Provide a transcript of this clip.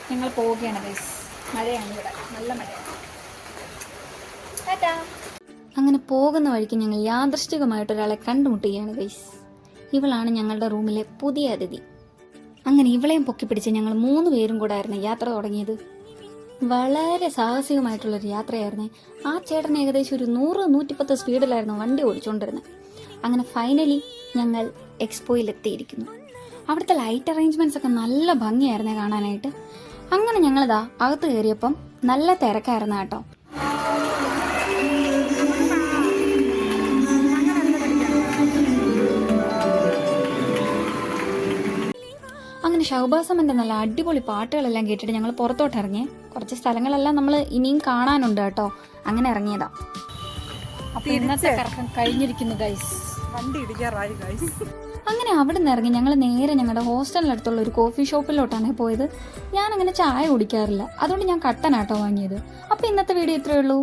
ഞങ്ങൾ പോവുകയാണ് ഗൈസ്. മഴയാണ് ഇവിടെ, നല്ല മഴയാണ്. അങ്ങനെ പോകുന്ന വഴിക്ക് ഞങ്ങൾ യാദൃശ്ചികമായിട്ടൊരാളെ കണ്ടുമുട്ടുകയാണ് ഗൈസ്. ഇവളാണ് ഞങ്ങളുടെ റൂമിലെ പുതിയ അതിഥി. അങ്ങനെ ഇവളെയും പൊക്കിപ്പിടിച്ച് ഞങ്ങൾ 3 പേരും കൂടെ ആയിരുന്നു യാത്ര തുടങ്ങിയത്. വളരെ സാഹസികമായിട്ടുള്ളൊരു യാത്രയായിരുന്നേ. ആ ചേട്ടൻ ഏകദേശം ഒരു 100-110 സ്പീഡിലായിരുന്നു വണ്ടി ഓടിച്ചുകൊണ്ടിരുന്നത്. അങ്ങനെ ഫൈനലി ഞങ്ങൾ എക്സ്പോയിൽ എത്തിയിരിക്കുന്നു. അവിടുത്തെ ലൈറ്റ് അറേഞ്ച്മെന്റ്സ് ഒക്കെ നല്ല ഭംഗിയായിരുന്നേ കാണാനായിട്ട്. അങ്ങനെ ഞങ്ങളിതാ അകത്ത് കയറിയപ്പം നല്ല തിരക്കായിരുന്നു കേട്ടോ. അങ്ങനെ ഷഹബാസമന്റെ നല്ല അടിപൊളി പാട്ടുകളെല്ലാം കേട്ടിട്ട് ഞങ്ങൾ പുറത്തോട്ട് ഇറങ്ങി. കുറച്ച് സ്ഥലങ്ങളെല്ലാം നമ്മൾ ഇനിയും കാണാനുണ്ട് കേട്ടോ. അങ്ങനെ ഇറങ്ങിയതാ. അപ്പൊ ഇന്നത്തെ കറക്കം കഴിഞ്ഞിരിക്കുന്നു ഗൈസ്. അങ്ങനെ അവിടെ നിന്ന് ഇറങ്ങി ഞങ്ങൾ നേരെ ഞങ്ങളുടെ ഹോസ്റ്റലിനടുത്തുള്ള ഒരു കോഫി ഷോപ്പിലോട്ടാണ് പോയത്. ഞാൻ അങ്ങനെ ചായ കുടിക്കാറില്ല, അതുകൊണ്ട് ഞാൻ കട്ടനാട്ടോ വാങ്ങിയത്. അപ്പൊ ഇന്നത്തെ വീഡിയോ ഇത്രയേ ഉള്ളൂ.